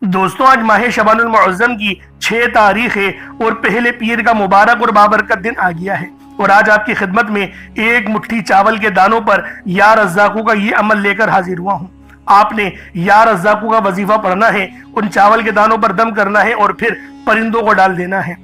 دوستوں آج ماہ شعبان المعظم کی 6 تاریخ ہے اور پہلے پیر کا مبارک اور بابرکت دن آ گیا ہے، اور آج آپ کی خدمت میں ایک مٹھی چاول کے دانوں پر یا رزاقوں کا یہ عمل لے کر حاضر ہوا ہوں۔ آپ نے یا رزاقوں کا وظیفہ پڑھنا ہے، ان چاول کے دانوں پر دم کرنا ہے اور پھر پرندوں کو ڈال دینا ہے۔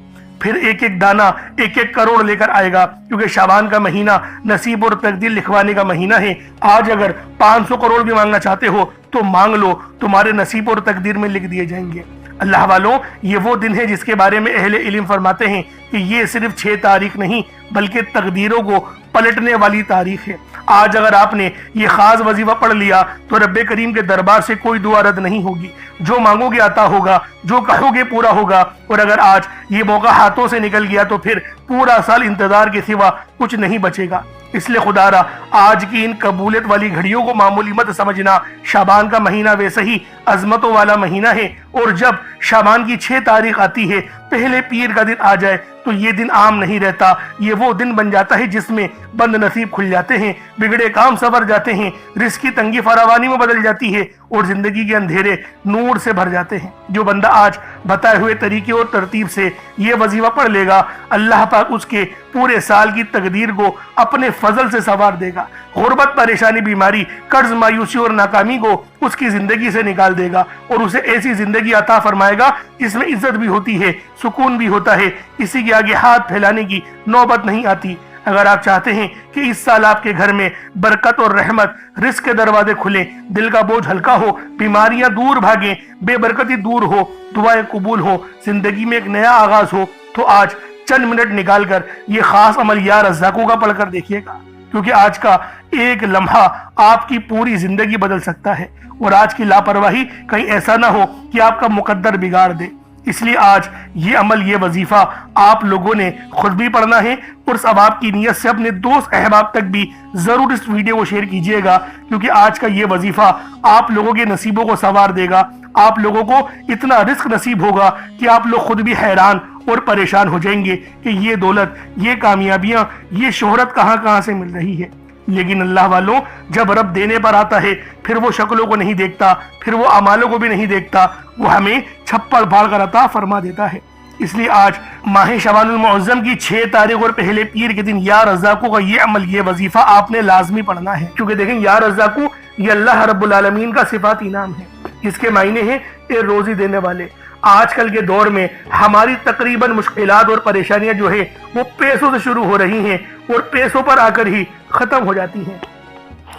پھر ایک ایک دانہ 1-1 کروڑ لے کر آئے گا، کیونکہ شعبان کا مہینہ نصیب اور تقدیر لکھوانے کا مہینہ ہے۔ آج اگر 500 کروڑ بھی مانگنا چاہتے ہو تو مانگ لو، تمہارے نصیب اور تقدیر میں لکھ دیے جائیں گے۔ اللہ والوں، یہ وہ دن ہے جس کے بارے میں اہل علم فرماتے ہیں کہ یہ صرف 6 تاریخ نہیں بلکہ تقدیروں کو پلٹنے والی تاریخ ہے۔ آج اگر آپ نے یہ خاص وظیفہ پڑھ لیا تو رب کریم کے دربار سے کوئی دعا رد نہیں ہوگی، جو مانگو گے عطا ہوگا، جو کہو گے پورا ہوگا۔ اور اگر آج یہ موقع ہاتھوں سے نکل گیا تو پھر پورا سال انتظار کے سوا کچھ نہیں بچے گا۔ اس لیے خدا را آج کی ان قبولیت والی گھڑیوں کو معمولی مت سمجھنا۔ شعبان کا مہینہ ویسے ہی عظمتوں والا مہینہ ہے، اور جب شعبان کی 6 تاریخ آتی ہے، پہلے پیر کا دن آ جائے تو یہ دن عام نہیں رہتا، یہ وہ دن بن جاتا ہے جس میں بند نصیب کھل جاتے ہیں، بگڑے کام سنور جاتے ہیں، رزق کی تنگی فراوانی میں بدل جاتی ہے اور زندگی کے اندھیرے نور سے بھر جاتے ہیں۔ جو بندہ آج بتائے ہوئے طریقے اور ترتیب سے یہ وظیفہ پڑھ لے گا، اللہ پاک اس کے پورے سال کی تقدیر کو اپنے فضل سے سنوار دے گا۔ غربت، پریشانی، بیماری، قرض، مایوسی اور ناکامی کو اس کی زندگی سے نکال دے گا اور اسے ایسی زندگی عطا فرمائے گا جس میں عزت بھی ہوتی ہے، سکون بھی ہوتا ہے، کسی کے آگے ہاتھ پھیلانے کی نوبت نہیں آتی۔ اگر آپ چاہتے ہیں کہ اس سال آپ کے گھر میں برکت اور رحمت، رزق کے دروازے کھلیں، دل کا بوجھ ہلکا ہو، بیماریاں دور بھاگیں، بے برکتی دور ہو، دعائیں قبول ہو، زندگی میں ایک نیا آغاز ہو، تو آج چند منٹ نکال کر یہ خاص عمل یا رزاقوں کا پڑھ کر دیکھیے گا، کیونکہ آج کا ایک لمحہ آپ کی پوری زندگی بدل سکتا ہے، اور آج کی لاپرواہی کہیں ایسا نہ ہو کہ آپ کا مقدر بگاڑ دے۔ اس لیے آج یہ عمل، یہ وظیفہ آپ لوگوں نے خود بھی پڑھنا ہے، اور ثواب کی نیت سے اپنے دوست احباب تک بھی ضرور اس ویڈیو کو شیئر کیجئے گا، کیونکہ آج کا یہ وظیفہ آپ لوگوں کے نصیبوں کو سنوار دے گا۔ آپ لوگوں کو اتنا رزق نصیب ہوگا کہ آپ لوگ خود بھی حیران اور پریشان ہو جائیں گے کہ یہ دولت، یہ کامیابیاں، یہ شہرت کہاں سے مل رہی ہے۔ لیکن اللہ والوں، جب رب دینے پر آتا ہے پھر وہ شکلوں کو نہیں دیکھتا، پھر وہ اعمالوں کو بھی نہیں دیکھتا، وہ ہمیں چھپڑ پھاڑ کر عطا فرما دیتا ہے۔ اس لیے آج ماہ شعبان المعظم کی 6 تاریخ اور پہلے پیر کے دن یا رزاقوں کا یہ عمل، یہ وظیفہ آپ نے لازمی پڑھنا ہے، کیونکہ دیکھیں یا رزاقوں یہ اللہ رب العالمین کا صفاتی نام ہے، جس کے معنی ہیں اے روزی دینے والے۔ آج کل کے دور میں ہماری تقریباً مشکلات اور پریشانیاں جو ہے وہ پیسوں سے شروع ہو رہی ہیں اور پیسوں پر آ کر ہی ختم ہو جاتی ہیں۔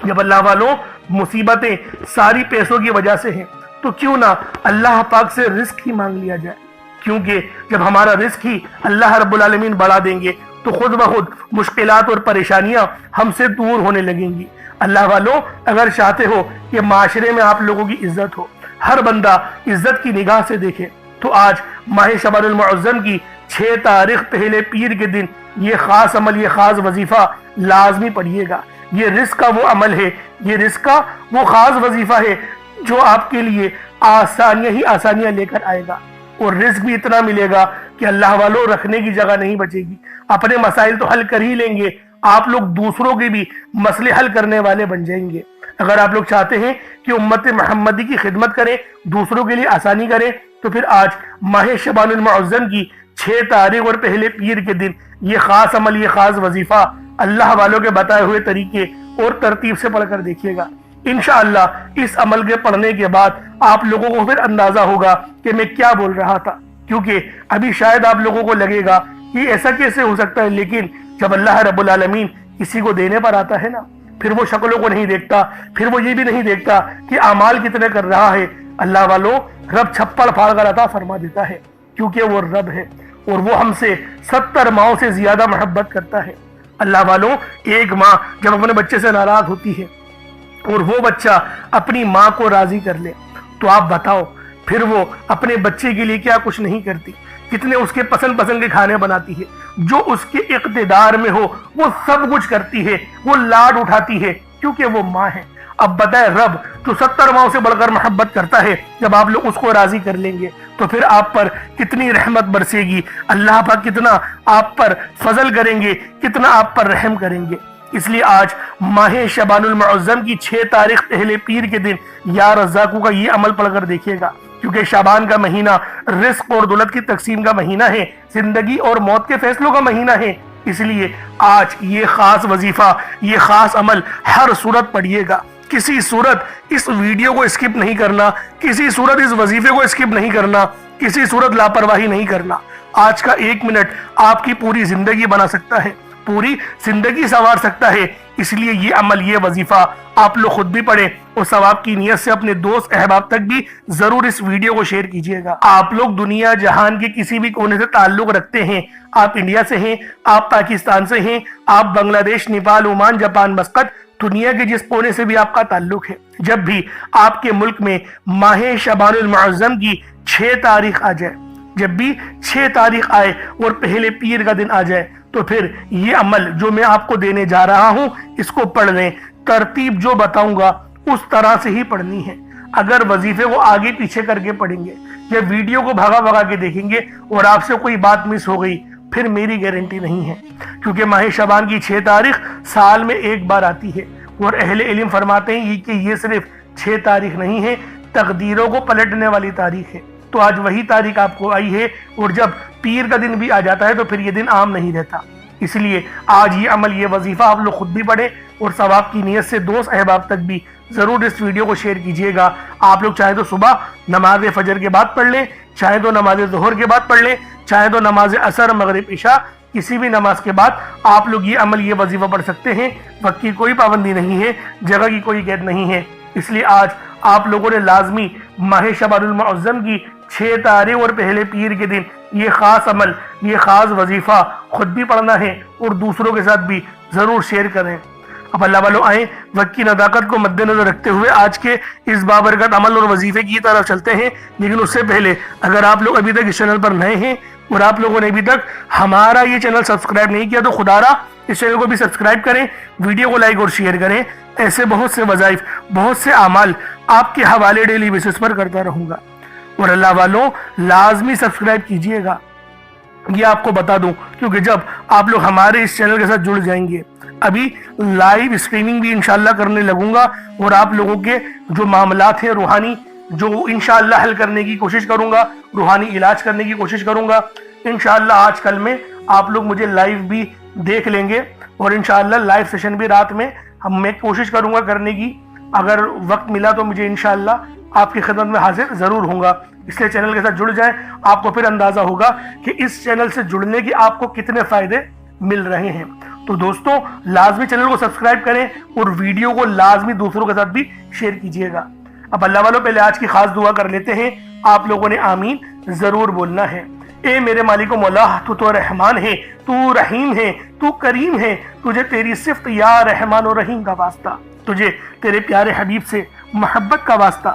جب اللہ والوں مصیبتیں ساری پیسوں کی وجہ سے ہیں تو کیوں نہ اللہ پاک سے رزق ہی مانگ لیا جائے، کیونکہ جب ہمارا رزق ہی اللہ رب العالمین بڑھا دیں گے تو خود بخود مشکلات اور پریشانیاں ہم سے دور ہونے لگیں گی۔ اللہ والوں، اگر چاہتے ہو کہ معاشرے میں آپ لوگوں کی عزت ہو، ہر بندہ عزت کی نگاہ سے دیکھے، تو آج ماہ شعبان المعظم کی 6 تاریخ پہلے پیر کے دن یہ خاص عمل، یہ خاص وظیفہ لازمی پڑھیے گا۔ یہ رزق کا وہ عمل ہے، یہ رزق کا وہ خاص وظیفہ ہے جو آپ کے لیے آسانیاں ہی آسانیاں لے کر آئے گا، اور رزق بھی اتنا ملے گا کہ اللہ والوں رکھنے کی جگہ نہیں بچے گی۔ اپنے مسائل تو حل کر ہی لیں گے، آپ لوگ دوسروں کے بھی مسئلے حل کرنے والے بن جائیں گے۔ اگر آپ لوگ چاہتے ہیں کہ امت محمدی کی خدمت کریں، دوسروں کے لیے آسانی کریں، تو پھر آج ماہ شعبان المعظم کی 6 تاریخ اور پہلے پیر کے دن یہ خاص عمل، یہ خاص وظیفہ اللہ والوں کے بتائے ہوئے طریقے اور ترتیب سے پڑھ کر دیکھیے گا۔ انشاءاللہ اس عمل کے پڑھنے کے بعد آپ لوگوں کو پھر اندازہ ہوگا کہ میں کیا بول رہا تھا، کیونکہ ابھی شاید آپ لوگوں کو لگے گا کہ ایسا کیسے ہو سکتا ہے، لیکن جب اللہ رب العالمین کسی کو دینے پر آتا ہے نا، پھر وہ شکلوں کو نہیں دیکھتا، پھر وہ یہ بھی نہیں دیکھتا کہ اعمال کتنے کر رہا ہے۔ اللہ والوں، رب چھپڑ پھاڑ کر عطا فرما دیتا ہے، کیونکہ وہ رب ہے اور وہ ہم سے 70 ماؤں سے زیادہ محبت کرتا ہے۔ اللہ والوں، ایک ماں جب اپنے بچے سے ناراض ہوتی ہے اور وہ بچہ اپنی ماں کو راضی کر لے، تو آپ بتاؤ پھر وہ اپنے بچے کے لیے کیا کچھ نہیں کرتی، کتنے اس کے پسند کے کھانے بناتی ہے، جو اس کے اقتدار میں ہو وہ سب کچھ کرتی ہے، وہ لاڈ اٹھاتی ہے، کیونکہ وہ ماں ہے۔ اب بتائے رب جو 70 ماؤں سے بڑھ کر محبت کرتا ہے، جب آپ لوگ اس کو راضی کر لیں گے تو پھر آپ پر کتنی رحمت برسے گی، اللہ پاک کتنا آپ پر فضل کریں گے، کتنا آپ پر رحم کریں گے۔ اس لیے آج ماہ شعبان المعظم کی 6 تاریخ پہلے پیر کے دن یا رزاقوں کا یہ عمل پڑھ کر دیکھیے گا، کیونکہ شعبان کا مہینہ رزق اور دولت کی تقسیم کا مہینہ ہے، زندگی اور موت کے فیصلوں کا مہینہ ہے، اس لیے آج یہ خاص وظیفہ، یہ خاص عمل ہر صورت پڑھیے گا۔ کسی صورت اس ویڈیو کو اسکپ نہیں کرنا، کسی صورت اس وظیفے کو اسکپ نہیں کرنا، کسی صورت لاپرواہی نہیں کرنا۔ آج کا 1 منٹ آپ کی پوری زندگی بنا سکتا ہے، پوری زندگی سنوار سکتا ہے، اس لیے یہ عمل، یہ وظیفہ آپ لوگ خود بھی پڑھیں اور ثواب کی نیت سے اپنے دوست احباب تک بھی ضرور اس ویڈیو کو شیئر کیجئے گا۔ آپ لوگ دنیا جہان کے کسی بھی کونے سے تعلق رکھتے ہیں، آپ انڈیا سے ہیں، آپ پاکستان سے ہیں، آپ بنگلہ دیش، نیپال، عمان، جاپان، مسقط، دنیا کے جس کونے سے بھی آپ کا تعلق ہے، جب بھی آپ کے ملک میں ماہ شعبان المعظم کی 6 تاریخ آ جائے، جب بھی 6 تاریخ آئے اور پہلے پیر کا دن آ جائے، تو پھر یہ عمل جو میں آپ کو دینے جا رہا ہوں اس کو پڑھ لیں۔ ترتیب جو بتاؤں گا اس طرح سے ہی پڑھنی ہے۔ اگر وظیفے کو آگے پیچھے کر کے پڑھیں گے یا ویڈیو کو بھگا بھگا کے دیکھیں گے اور آپ سے کوئی بات مس ہو گئی، پھر میری گارنٹی نہیں ہے، کیونکہ ماہ شعبان کی 6 تاریخ سال میں ایک بار آتی ہے، اور اہل علم فرماتے ہیں کہ یہ صرف 6 تاریخ نہیں ہے، تقدیروں کو پلٹنے والی تاریخ ہے۔ تو آج وہی تاریخ آپ کو آئی ہے، اور جب پیر کا دن بھی آ جاتا ہے تو پھر یہ دن عام نہیں رہتا۔ اس لیے آج یہ عمل، یہ وظیفہ آپ لوگ خود بھی پڑھیں اور ثواب کی نیت سے دوست احباب تک بھی ضرور اس ویڈیو کو شیئر کیجئے گا۔ آپ لوگ چاہے تو صبح نماز فجر کے بعد پڑھ لیں، چاہے تو نماز ظہر کے بعد پڑھ لیں، چاہے تو نماز عصر، مغرب، عشاء، کسی بھی نماز کے بعد آپ لوگ یہ عمل، یہ وظیفہ پڑھ سکتے ہیں۔ وقت کی کوئی پابندی نہیں ہے، جگہ کی کوئی قید نہیں ہے، اس لیے آج آپ لوگوں نے لازمی ماہ شعبان المعظم کی 6 تاریخ اور پہلے پیر کے دن یہ خاص عمل، یہ خاص وظیفہ خود بھی پڑھنا ہے اور دوسروں کے ساتھ بھی ضرور شیئر کریں۔ اب اللہ والوں آئیں، وقت کی نداقت کو مد نظر رکھتے ہوئے آج کے اس بابرکت عمل اور وظیفے کی طرف چلتے ہیں۔ لیکن اس سے پہلے اگر آپ لوگ ابھی تک اس چینل پر نئے ہیں اور آپ لوگوں نے ابھی تک ہمارا یہ چینل سبسکرائب نہیں کیا تو خدا را اس چینل کو بھی سبسکرائب کریں، ویڈیو کو لائک اور شیئر کریں۔ ایسے بہت سے وظائف، بہت سے اعمال آپ کے حوالے ڈیلی بیسس پر کرتا رہوں گا، اور اللہ والوں لازمی سبسکرائب کیجئے گا۔ یہ آپ کو بتا دوں کیونکہ جب آپ لوگ ہمارے اس چینل کے ساتھ جڑ جائیں گے، ابھی لائیو اسٹریمنگ بھی انشاءاللہ کرنے لگوں گا، اور آپ لوگوں کے جو معاملات ہیں روحانی، جو انشاءاللہ حل کرنے کی کوشش کروں گا، روحانی علاج کرنے کی کوشش کروں گا۔ انشاءاللہ آج کل میں آپ لوگ مجھے لائیو بھی دیکھ لیں گے، اور انشاءاللہ لائیو سیشن بھی رات میں میں کوشش کروں گا کرنے کی۔ اگر وقت ملا تو مجھے انشاءاللہ آپ کی خدمت میں حاضر ضرور ہوں گا۔ اس لیے چینل کے ساتھ جڑ جائیں، آپ کو پھر اندازہ ہوگا کہ اس چینل سے جڑنے کی آپ کو کتنے فائدے مل رہے ہیں۔ تو دوستوں لازمی چینل کو سبسکرائب کریں اور ویڈیو کو لازمی دوسروں کے ساتھ بھی شیئر کیجئے گا۔ اب اللہ والوں پہلے آج کی خاص دعا کر لیتے ہیں، آپ لوگوں نے آمین ضرور بولنا ہے۔ اے میرے مالک و مولا، تو رحمان ہے، تو رحیم ہے، تو کریم ہے، تجھے تیری صفت یا رحمان و رحیم کا واسطہ، تجھے تیرے پیارے حبیب سے محبت کا واسطہ،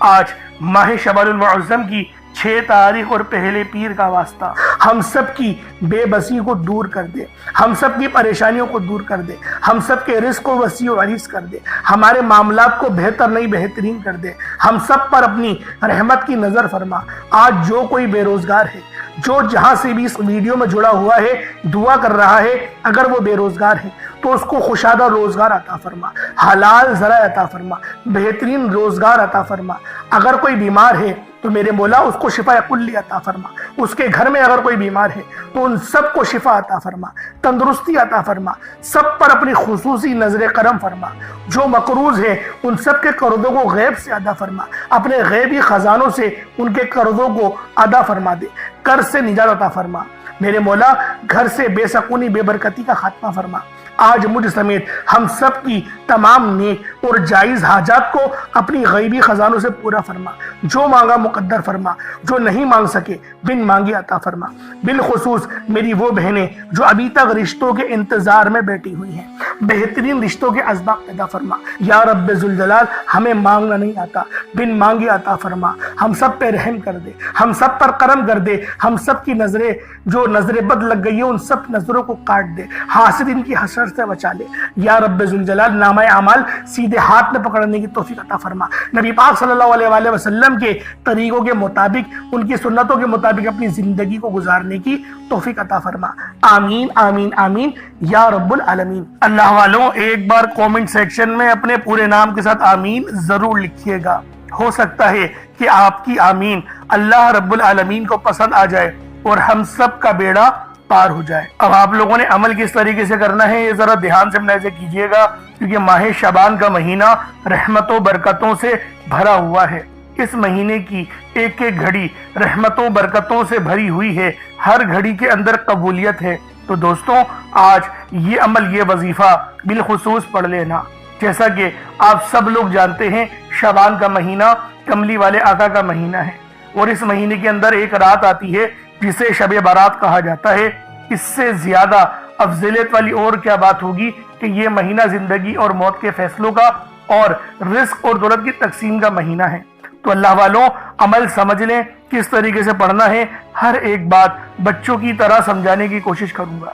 آج ماہ شعبان المعظم کی 6 تاریخ اور پہلے پیر کا واسطہ، ہم سب کی بے بسی کو دور کر دے، ہم سب کی پریشانیوں کو دور کر دے، ہم سب کے رزق کو وسیع و عریض کر دے، ہمارے معاملات کو بہتر نہیں بہترین کر دے، ہم سب پر اپنی رحمت کی نظر فرما۔ آج جو کوئی بے روزگار ہے، جو جہاں سے بھی اس ویڈیو میں جڑا ہوا ہے، دعا کر رہا ہے، اگر وہ بے روزگار ہے تو اس کو خوشادہ روزگار عطا فرما، حلال ذرائع عطا فرما، بہترین روزگار عطا فرما۔ اگر کوئی بیمار ہے تو میرے مولا اس کو شفا کلی عطا فرما، اس کے گھر میں اگر کوئی بیمار ہے تو ان سب کو شفا عطا فرما، تندرستی عطا فرما، سب پر اپنی خصوصی نظر کرم فرما۔ جو مقروض ہیں ان سب کے قرضوں کو غیب سے ادا فرما، اپنے غیبی خزانوں سے ان کے قرضوں کو ادا فرما دے، قرض سے نجات عطا فرما۔ میرے مولا گھر سے بے سکونی، بے برکتی کا خاتمہ فرما۔ آج مجھ سمیت ہم سب کی تمام نیک اور جائز حاجات کو اپنی غیبی خزانوں سے پورا فرما، جو مانگا مقدر فرما، جو نہیں مانگ سکے بن مانگے عطا فرما۔ بالخصوص میری وہ بہنیں جو ابھی تک رشتوں کے انتظار میں بیٹھی ہوئی ہیں، بہترین رشتوں کے اسباب پیدا فرما۔ یا رب ذوالجلال، ہمیں مانگنا نہیں آتا، بن مانگے عطا فرما۔ ہم سب پہ رحم کر دے، ہم سب پر کرم کر دے، ہم سب کی نظریں جو نظر بد لگ گئی ہیں ان سب نظروں کو کاٹ دے، حاسد ان کی حسرت سے بچا لے۔ یا رب ذوالجلال، نامہ اعمال سیدھے ہاتھ میں پکڑنے کی توفیق عطا فرما۔ نبی پاک صلی اللہ علیہ وآلہ وسلم کے طریقوں کے مطابق، ان کی سنتوں کے مطابق اپنی زندگی کو گزارنے کی توفیق عطا فرما۔ آمین آمین آمین یا رب العالمین۔ اللہ والوں ایک بار کومنٹ سیکشن میں اپنے پورے نام کے ساتھ آمین ضرور لکھیے گا۔ ہو سکتا ہے کہ آپ کی آمین اللہ رب العالمین کو پسند آ جائے اور ہم سب کا بیڑا پار ہو جائے۔ اب آپ لوگوں نے عمل کس طریقے سے کرنا ہے یہ ذرا دھیان سے ملاحظہ کیجئے گا، کیونکہ ماہ شعبان کا مہینہ رحمتوں برکتوں سے بھرا ہوا ہے۔ اس مہینے کی ایک ایک گھڑی رحمتوں برکتوں سے بھری ہوئی ہے، ہر گھڑی کے اندر قبولیت ہے۔ تو دوستوں آج یہ عمل، یہ وظیفہ بالخصوص پڑھ لینا۔ جیسا کہ آپ سب لوگ جانتے ہیں شعبان کا مہینہ کملی والے آقا کا مہینہ ہے، اور اس مہینے کے اندر ایک رات آتی ہے جسے شب برات کہا جاتا ہے۔ اس سے زیادہ افضلیت والی اور کیا بات ہوگی کہ یہ مہینہ زندگی اور موت کے فیصلوں کا اور رزق اور دولت کی تقسیم کا مہینہ ہے۔ تو اللہ والوں عمل سمجھ لیں کس طریقے سے پڑھنا ہے، ہر ایک بات بچوں کی طرح سمجھانے کی کوشش کروں گا۔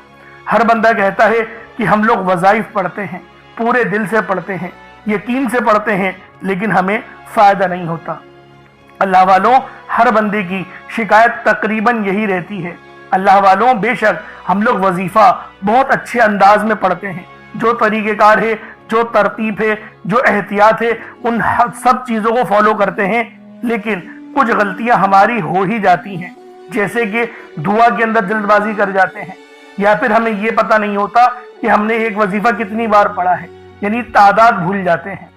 ہر بندہ کہتا ہے کہ ہم لوگ وظائف پڑھتے ہیں، پورے دل سے پڑھتے ہیں، یقین سے پڑھتے ہیں، لیکن ہمیں فائدہ نہیں ہوتا۔ اللہ والوں ہر بندے کی شکایت تقریباً یہی رہتی ہے۔ اللہ والوں بے شک ہم لوگ وظیفہ بہت اچھے انداز میں پڑھتے ہیں، جو طریقہ کار ہے، جو ترتیب ہے، جو احتیاط ہے، ان سب چیزوں کو فالو کرتے ہیں، لیکن کچھ غلطیاں ہماری ہو ہی جاتی ہیں، جیسے کہ دعا کے اندر جلد بازی کر جاتے ہیں، یا پھر ہمیں یہ پتہ نہیں ہوتا کہ ہم نے ایک وظیفہ کتنی بار پڑھا ہے، یعنی تعداد بھول جاتے ہیں،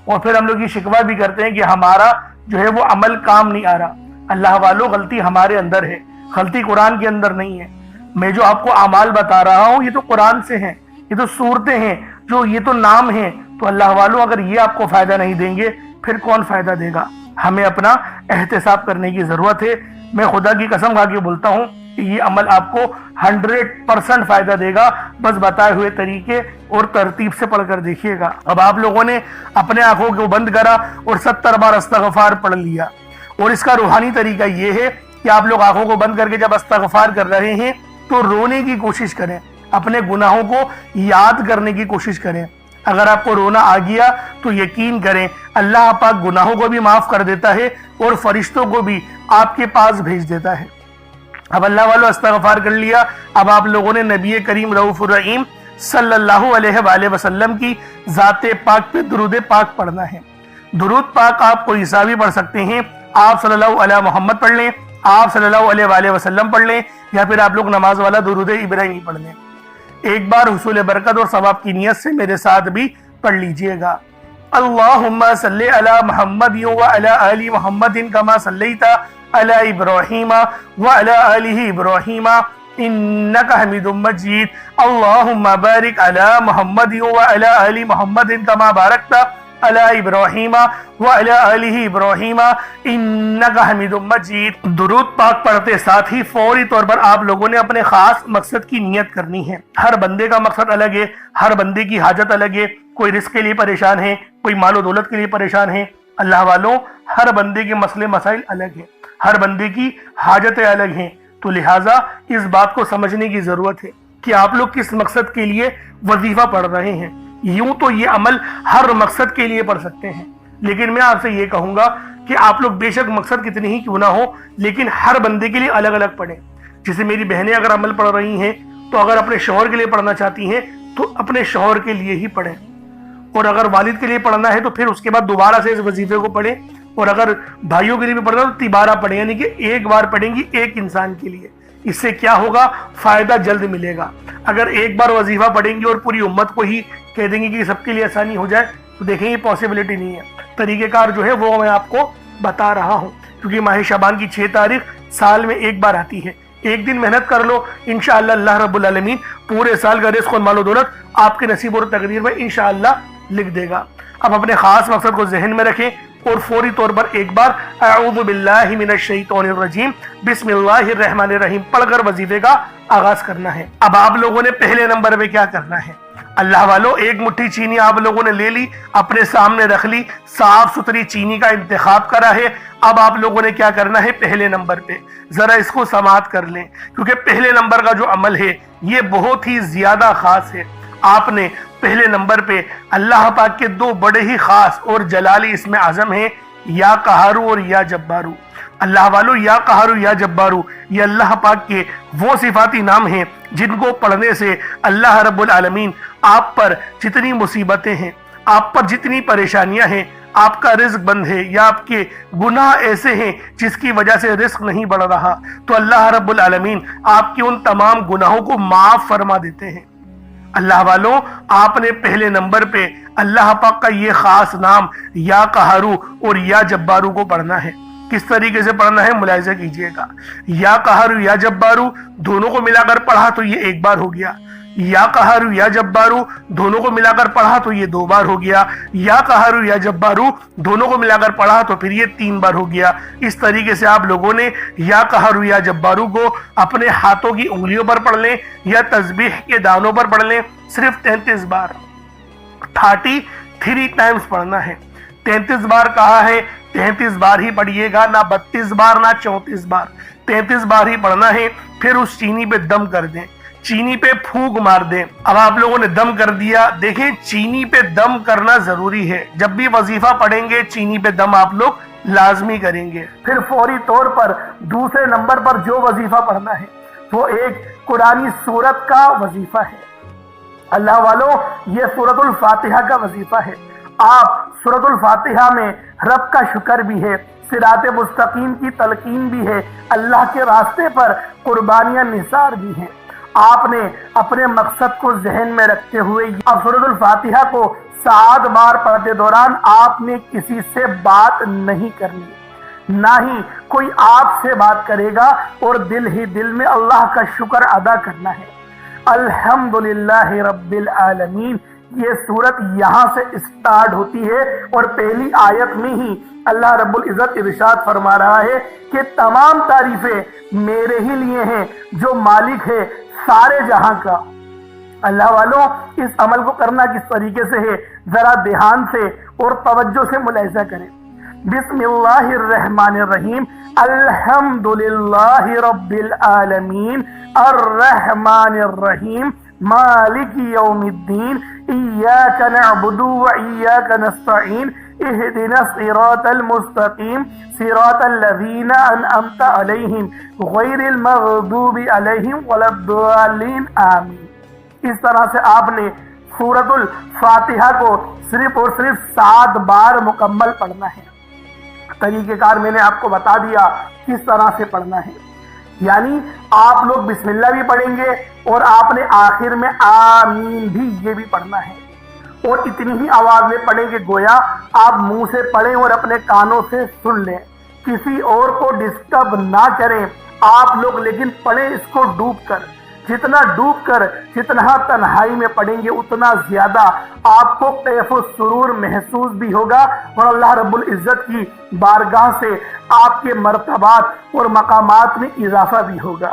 اور پھر ہم لوگ یہ شکوہ بھی کرتے ہیں کہ ہمارا جو ہے وہ عمل کام نہیں آ رہا۔ اللہ والوں غلطی ہمارے اندر ہے، غلطی قرآن کے اندر نہیں ہے۔ میں جو آپ کو اعمال بتا رہا ہوں یہ تو قرآن سے ہیں، یہ تو صورتیں ہیں، جو یہ تو نام ہیں۔ تو اللہ والوں اگر یہ آپ کو فائدہ نہیں دیں گے پھر کون فائدہ دے گا؟ ہمیں اپنا احتساب کرنے کی ضرورت ہے۔ میں خدا کی قسم کھا کے بولتا ہوں کہ یہ عمل آپ کو 100% فائدہ دے گا، بس بتائے ہوئے طریقے اور ترتیب سے پڑھ کر دیکھیے گا۔ اب آپ لوگوں نے اپنے آنکھوں کو بند کرا اور 70 بار استغفار پڑھ لیا، اور اس کا روحانی طریقہ یہ ہے کہ آپ لوگ آنکھوں کو بند کر کے جب استغفار کر رہے ہیں تو رونے کی کوشش کریں، اپنے گناہوں کو یاد کرنے کی کوشش کریں۔ اگر آپ کو رونا آ گیا تو یقین کریں اللہ پاک گناہوں کو بھی معاف کر دیتا ہے اور فرشتوں کو بھی آپ کے پاس بھیج دیتا ہے۔ اب اللہ والوں استغفار کر لیا، اب آپ لوگوں نے نبی کریم رؤوف الرحیم صلی اللہ علیہ وآلہ وسلم کی ذات پاک پہ درود پاک پڑھنا ہے۔ درود پاک آپ کوئی سا بھی پڑھ سکتے ہیں، آپ صلی اللہ علیہ محمد پڑھ لیں، آپ صلی اللہ علیہ وآلہ وسلم پڑھ لیں، یا پھر آپ لوگ نماز والا درود ابراہیمی پڑھ لیں۔ ایک بار حصول برکت اور ثواب کی نیت سے میرے ساتھ بھی پڑھ لیجئے گا۔ اللہم صلی علی محمد وعلی آل محمد کما صلیت علی ابراہیم وعلی آل ابراہیم انکا حمید مجید۔ اللہم بارک علی محمد وعلی آل محمد کما بارکت علی ابراہیم وعلی آل ابراہیم انکا حمید مجید۔ درود پاک پڑھتے ساتھ ہی فوری طور پر آپ لوگوں نے اپنے خاص مقصد کی نیت کرنی ہے۔ ہر بندے کا مقصد الگ ہے، ہر بندے کی حاجت الگ ہے، کوئی رزق کے لیے پریشان ہے، کوئی مال و دولت کے لیے پریشان ہے۔ اللہ والوں ہر بندے کے مسئلے مسائل الگ ہیں، ہر بندے کی حاجتیں الگ ہیں، تو لہٰذا اس بات کو سمجھنے کی ضرورت ہے کہ آپ لوگ کس مقصد کے لیے وظیفہ پڑھ رہے ہیں۔ یوں تو یہ عمل ہر مقصد کے لیے پڑھ سکتے ہیں، لیکن میں آپ سے یہ کہوں گا کہ آپ لوگ بے شک مقصد کتنی ہی کیوں نہ ہو لیکن ہر بندے کے لیے الگ الگ پڑھیں۔ جیسے میری بہنیں اگر عمل پڑھ رہی ہیں تو اگر اپنے شوہر کے لیے پڑھنا چاہتی ہیں تو اپنے شوہر کے لیے ہی پڑھیں، اور اگر والد کے لیے پڑھنا ہے تو پھر اس کے بعد دوبارہ سے اس وظیفے کو پڑھیں، اور اگر بھائیوں کے لیے بھی پڑھنا ہے تو تیبارہ پڑھیں، یعنی کہ ایک بار پڑھیں گی ایک انسان کے لیے۔ اس سے کیا ہوگا؟ فائدہ جلد ملے گا۔ اگر ایک بار وظیفہ پڑھیں گی اور پوری امت کو ہی کہہ دیں گے کہ سب کے لیے آسانی ہو جائے تو دیکھیں یہ پاسبلٹی نہیں ہے۔ طریقہ کار جو ہے وہ میں آپ کو بتا رہا ہوں، کیونکہ ماہ شعبان کی 6 تاریخ سال میں ایک بار آتی ہے۔ ایک دن محنت کر لو، انشاءاللہ اللہ رب العالمین پورے سال کا رزق اور مال و دولت آپ کے نصیب اور تقدیر میں انشاءاللہ لکھ دے گا۔ اب اپنے خاص مقصد کو ذہن میں رکھیں اور فوری طور پر ایک بار اعوذ باللہ من الشیطان الرجیم بسم اللہ الرحمن الرحیم پڑھ کر وظیفے کا آغاز کرنا ہے۔ اب آپ لوگوں نے پہلے نمبر پہ کیا کرنا ہے؟ اللہ والوں ایک مٹھی چینی آپ لوگوں نے لے لی، اپنے سامنے رکھ لی، صاف ستھری چینی کا انتخاب کرا ہے۔ اب آپ لوگوں نے کیا کرنا ہے؟ پہلے نمبر پہ ذرا اس کو سماعت کر لیں، کیونکہ پہلے نمبر کا جو عمل ہے یہ بہت ہی زیادہ خاص ہے۔ آپ نے پہلے نمبر پہ اللہ پاک کے 2 بڑے ہی خاص اور جلالی اسم اعظم ہیں، یا قہارو اور یا جبارو۔ اللہ والو یا قہارو یا جبارو یہ اللہ پاک کے وہ صفاتی نام ہیں جن کو پڑھنے سے اللہ رب العالمین آپ پر جتنی مصیبتیں ہیں، آپ پر جتنی پریشانیاں ہیں، آپ کا رزق بند ہے یا آپ کے گناہ ایسے ہیں جس کی وجہ سے رزق نہیں بڑھ رہا، تو اللہ رب العالمین آپ کے ان تمام گناہوں کو معاف فرما دیتے ہیں۔ اللہ والوں، آپ نے پہلے نمبر پہ اللہ پاک کا یہ خاص نام یا قہارو اور یا جبارو کو پڑھنا ہے۔ کس طریقے سے پڑھنا ہے ملاحظہ کیجئے گا۔ یا قہارو یا جبارو دونوں کو ملا کر پڑھا تو یہ ایک بار ہو گیا، یا قہارو یا جبارو دونوں کو ملا کر پڑھا تو یہ 2 بار ہو گیا، یا قہارو یا جبارو دونوں کو ملا کر پڑھا تو پھر یہ 3 بار ہو گیا۔ اس طریقے سے آپ لوگوں نے یا قہارو یا جبارو کو اپنے ہاتھوں کی انگلیوں پر پڑھ لیں یا تسبیح کے دانوں پر پڑھ لیں، صرف 33 بار 33 ٹائمز پڑھنا ہے۔ 33 بار کہا ہے، 33 بار ہی پڑھیے گا، نہ 32 بار نہ 34 بار، 33 بار ہی پڑھنا ہے۔ پھر اس چینی پہ دم کر دیں، چینی پہ پھونک مار دیں۔ اب آپ لوگوں نے دم کر دیا، دیکھیں چینی پہ دم کرنا ضروری ہے، جب بھی وظیفہ پڑھیں گے چینی پہ دم آپ لوگ لازمی کریں گے۔ پھر فوری طور پر دوسرے نمبر پر جو وظیفہ پڑھنا ہے وہ ایک قرآنی سورت کا وظیفہ ہے۔ اللہ والوں، یہ سورۃ الفاتحہ کا وظیفہ ہے۔ آپ سورۃ الفاتحہ میں رب کا شکر بھی ہے، صراط مستقیم کی تلقین بھی ہے، اللہ کے راستے پر قربانیاں نثار بھی ہیں۔ آپ نے اپنے مقصد کو ذہن میں رکھتے ہوئے اب سورۃ الفاتحہ کو 7 بار پڑھتے دوران آپ نے کسی سے بات نہیں کرنی، نہ ہی کوئی آپ سے بات کرے گا، اور دل ہی دل میں اللہ کا شکر ادا کرنا ہے۔ الحمدللہ رب العالمین، یہ سورت یہاں سے اسٹارٹ ہوتی ہے اور پہلی آیت میں ہی اللہ رب العزت ارشاد فرما رہا ہے کہ تمام تعریفیں میرے ہی لیے ہیں جو مالک ہے سارے جہاں کا۔ اللہ والوں، اس عمل کو کرنا کس طریقے سے ہے ذرا دھیان سے اور توجہ سے ملاحظہ کریں۔ بسم اللہ الرحمن الرحیم، الحمدللہ رب العالمین الرحمن الرحیم مالک یوم الدین ایاک نعبد و ایاک نستعین اہدنا الصراط المستقیم صراط الذین انعمت علیہم غیر المغضوب علیہم ولا الضالین آمین۔ اس طرح سے آپ نے سورۃ الفاتحہ کو صرف اور صرف 7 بار مکمل پڑھنا ہے۔ طریقہ کار میں نے آپ کو بتا دیا کس طرح سے پڑھنا ہے، یعنی آپ لوگ بسم اللہ بھی پڑھیں گے اور آپ نے آخر میں آمین بھی یہ بھی پڑھنا ہے، اور اتنی ہی آواز میں پڑھیں کہ گویا آپ منہ سے پڑھیں اور اپنے کانوں سے سن لیں، کسی اور کو ڈسٹرب نہ کریں آپ لوگ، لیکن پڑھیں اس کو ڈوب کر۔ جتنا ڈوب کر، جتنا تنہائی میں پڑھیں گے اتنا زیادہ آپ کو کیف و سرور محسوس بھی ہوگا، اور اللہ رب العزت کی بارگاہ سے آپ کے مرتبات اور مقامات میں اضافہ بھی ہوگا۔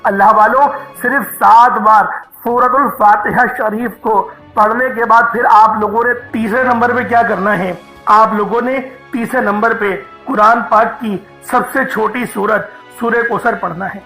اللہ والوں، صرف 7 بار سورۃ الفاتحہ شریف کو پڑھنے کے بعد پھر آپ لوگوں نے تیسرے نمبر پہ کیا کرنا ہے؟ آپ لوگوں نے تیسرے نمبر پہ قرآن پاک کی سب سے چھوٹی سورت سورہ کوثر پڑھنا ہے۔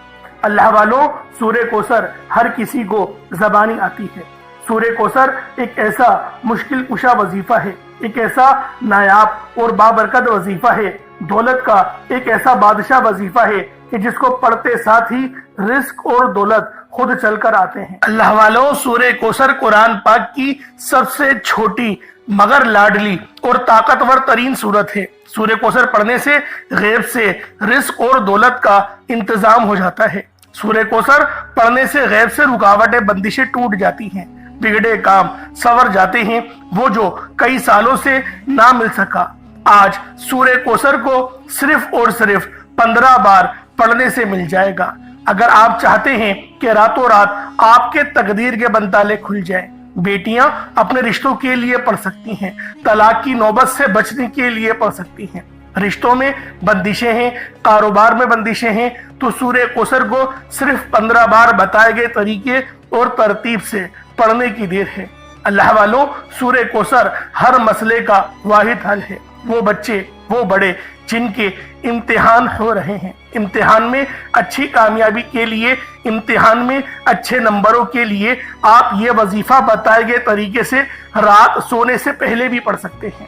اللہ والوں، سورہ کوثر ہر کسی کو زبانی آتی ہے۔ سورہ کوثر ایک ایسا مشکل کشا وظیفہ ہے، ایک ایسا نایاب اور بابرکت وظیفہ ہے، دولت کا ایک ایسا بادشاہ وظیفہ ہے کہ جس کو پڑھتے ساتھ ہی رزق اور دولت خود چل کر آتے ہیں۔ اللہ والوں، سورہ کوثر قرآن پاک کی سب سے چھوٹی مگر لاڈلی اور طاقتور ترین سورت ہے۔ سورہ کوثر پڑھنے سے غیب سے رزق اور دولت کا انتظام ہو جاتا ہے۔ سورہ کوثر پڑھنے سے غیب سے رکاوٹیں بندشیں ٹوٹ جاتی ہیں، بگڑے کام سنور جاتے ہیں، وہ جو کئی سالوں سے نہ مل سکا آج سورہ کوثر کو صرف اور صرف 15 بار پڑھنے سے مل جائے گا۔ اگر آپ چاہتے ہیں کہ راتوں رات آپ کے تقدیر کے بنتالے کھل جائیں، بیٹیاں اپنے رشتوں کے لیے پڑھ سکتی ہیں، طلاق کی نوبت سے بچنے کے لیے پڑھ سکتی ہیں، رشتوں میں بندشیں ہیں، کاروبار میں بندشیں ہیں، تو سورہ کوثر کو صرف 15 بار بتائے گئے طریقے اور ترتیب سے پڑھنے کی دیر ہے۔ اللہ والوں، سورہ کوثر ہر مسئلے کا واحد حل ہے۔ وہ بچے، وہ بڑے جن کے امتحان ہو رہے ہیں، امتحان میں اچھی کامیابی کے لیے، امتحان میں اچھے نمبروں کے لیے آپ یہ وظیفہ بتائے گئے طریقے سے رات سونے سے پہلے بھی پڑھ سکتے ہیں۔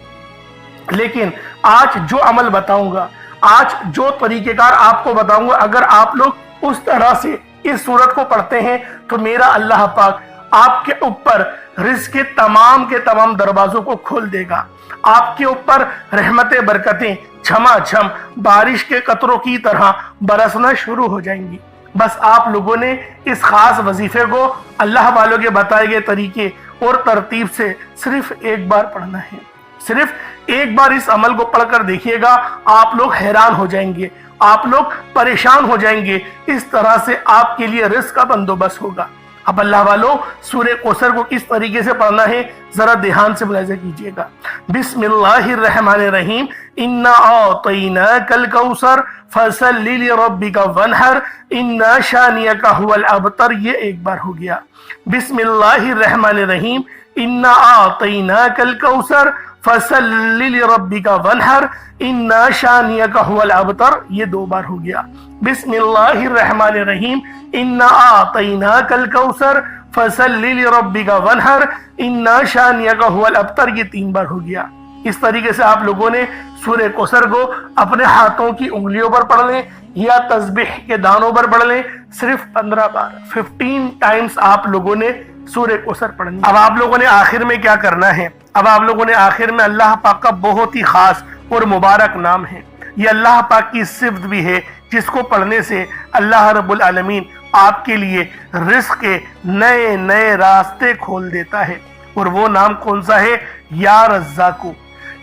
لیکن آج جو عمل بتاؤں گا، آج جو طریقہ کار آپ کو بتاؤں گا، اگر آپ لوگ اس طرح سے اس سورت کو پڑھتے ہیں تو میرا اللہ پاک آپ کے اوپر رزق کے تمام دروازوں کو کھول دے گا۔ آپ کے اوپر رحمت برکتیں چھما چھم بارش کے قطروں کی طرح برسنا شروع ہو جائیں گی۔ بس آپ لوگوں نے اس خاص وظیفے کو اللہ والوں کے بتائے گئے طریقے اور ترتیب سے صرف ایک بار پڑھنا ہے۔ صرف ایک بار اس عمل کو پڑھ کر دیکھیے گا، آپ لوگ حیران ہو جائیں گے، آپ لوگ پریشان ہو جائیں گے۔ اس طرح سے آپ کے لیے رزق کا بندوبست ہوگا۔ اب اللہ والوں، سورہ کوثر کو کس طریقے سے پڑھنا ہے ذرا دھیان سے ملاحظہ کیجئے گا۔ بسم اللہ الرحمن الرحیم، انا اعطیناک الکوثر فصل لربک وانحر ان شانئک هو الابتر، یہ ایک بار ہو گیا۔ بسم اللہ الرحمن الرحیم، انا اعطیناک الکوثر فصل لربک وانحر ان شانئک هو الابتر، یہ دو بار ہو گیا۔ بسم اللہ الرحمن الرحیم، انا اعطیناک الکوثر فصل لربک وانحر ان شانئک هو الابتر، یہ تین بار ہو گیا۔ اس طریقے سے آپ لوگوں نے سورہ کوثر کو اپنے ہاتھوں کی انگلیوں پر پڑھ لیں یا تسبیح کے دانوں پر پڑھ لیں، صرف 15 بار 15 ٹائمز آپ لوگوں نے سورہ کوثر پڑھنی۔ اب آپ لوگوں نے آخر میں کیا کرنا ہے؟ اب آپ لوگوں نے آخر میں اللہ پاک کا بہت ہی خاص اور مبارک نام ہے، یہ اللہ پاک کی صفت بھی ہے جس کو پڑھنے سے اللہ رب العالمین آپ کے لیے رزق کے نئے راستے کھول دیتا ہے۔ اور وہ نام کون سا ہے؟ یا رزاقو۔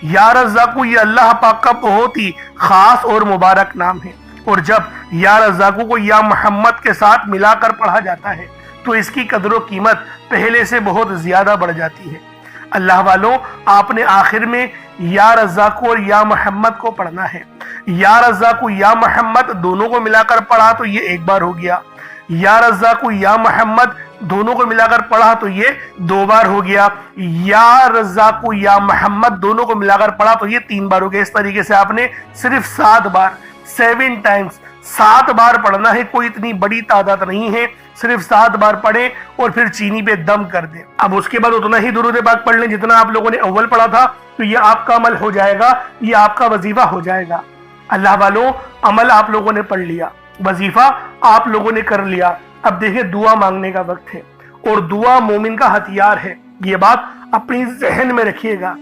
یا رزاقو یہ اللہ پاک کا بہت ہی خاص اور مبارک نام ہے، اور جب یا رزاقو کو یا محمد کے ساتھ ملا کر پڑھا جاتا ہے تو اس کی قدر و قیمت پہلے سے بہت زیادہ بڑھ جاتی ہے۔ اللہ والوں، آپ نے آخر میں یا رزاقو اور یا محمد کو پڑھنا ہے۔ یا رزاقو یا محمد دونوں کو ملا کر پڑھا تو یہ ایک بار ہو گیا۔ یا رزاقو یا محمد دونوں کو ملا کر پڑھا تو یہ دو بار ہو گیا۔ یا رزاقو یا محمد دونوں کو ملا کر پڑھا تو یہ تین بار ہو گیا۔ اس طریقے سے آپ نے صرف 7 بار 7 ٹائمز 7 بار پڑھنا ہے، کوئی اتنی بڑی تعداد نہیں ہے، صرف 7 بار پڑھیں اور پھر چینی پہ دم کر دیں۔ اب اس کے بعد اتنا ہی درود پاک پڑھ لیں جتنا آپ لوگوں نے اول پڑھا تھا، تو یہ آپ کا عمل ہو جائے گا، یہ آپ کا وظیفہ ہو جائے گا۔ اللہ والوں، عمل آپ لوگوں نے پڑھ لیا، وظیفہ آپ لوگوں نے کر لیا۔ اب دیکھیں دعا مانگنے کا وقت ہے، اور دعا مومن کا ہتھیار ہے، یہ بات اپنی ذہن میں رکھیے گا۔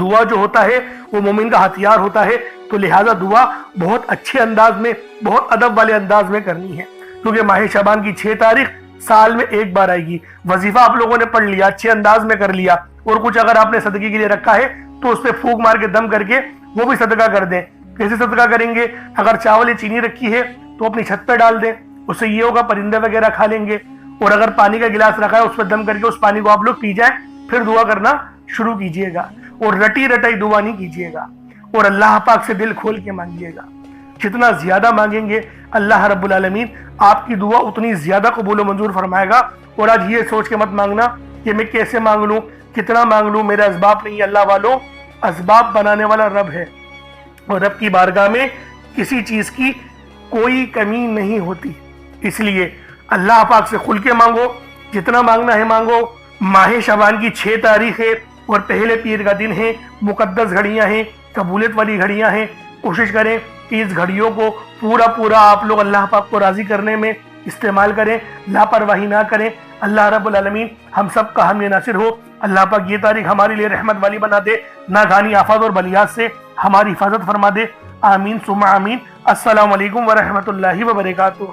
دعا جو ہوتا ہے وہ مومن کا ہتھیار ہوتا ہے، تو لہٰذا دعا بہت اچھے انداز میں، بہت ادب والے انداز میں کرنی ہے، کیونکہ ماہ شعبان کی 6 تاریخ سال میں ایک بار آئے گی۔ وظیفہ آپ لوگوں نے پڑھ لیا، اچھے انداز میں کر لیا، اور کچھ اگر آپ نے صدقے کے لیے رکھا ہے تو اس پہ پھونک مار کے دم کر کے وہ بھی صدقہ کر دیں۔ کیسے صدقہ کریں گے؟ اگر چاول یا چینی رکھی ہے تو اپنی چھت پہ ڈال دیں، اس سے یہ ہوگا پرندے وغیرہ کھا لیں گے۔ اور اگر پانی کا گلاس رکھا ہے اس پہ دم کر کے اس پانی کو آپ لوگ پی جائیں، پھر دعا کرنا شروع کیجئے گا، اور رٹی رٹائی دعا نہیں کیجئے گا، اور اللہ پاک سے دل کھول کے مانگیے گا۔ جتنا زیادہ مانگیں گے اللہ رب العالمین آپ کی دعا اتنی زیادہ قبول و منظور فرمائے گا۔ اور آج یہ سوچ کے مت مانگنا کہ میں کیسے مانگ لوں، کتنا مانگ لوں، میرا اسباب نہیں ہے۔ اللہ والوں، اسباب بنانے والا رب ہے، اور رب کی بارگاہ میں کسی چیز کی کوئی کمی نہیں ہوتی، اس لیے اللہ پاک سے کھل کے مانگو، جتنا مانگنا ہے مانگو۔ ماہ شعبان کی 6 تاریخ ہے اور پہلے پیر کا دن ہے، مقدس گھڑیاں ہیں، قبولیت والی گھڑیاں ہیں۔ کوشش کریں کہ اس گھڑیوں کو پورا آپ لوگ اللہ پاک کو راضی کرنے میں استعمال کریں، لاپرواہی نہ کریں۔ اللہ رب العالمین ہم سب کا حامی ناصر ہو۔ اللہ پاک یہ تاریخ ہمارے لیے رحمت والی بنا دے، ناگہانی آفات اور بلیات سے ہماری حفاظت فرما دے۔ آمین ثم آمین۔ السلام علیکم ورحمۃ اللہ وبرکاتہ۔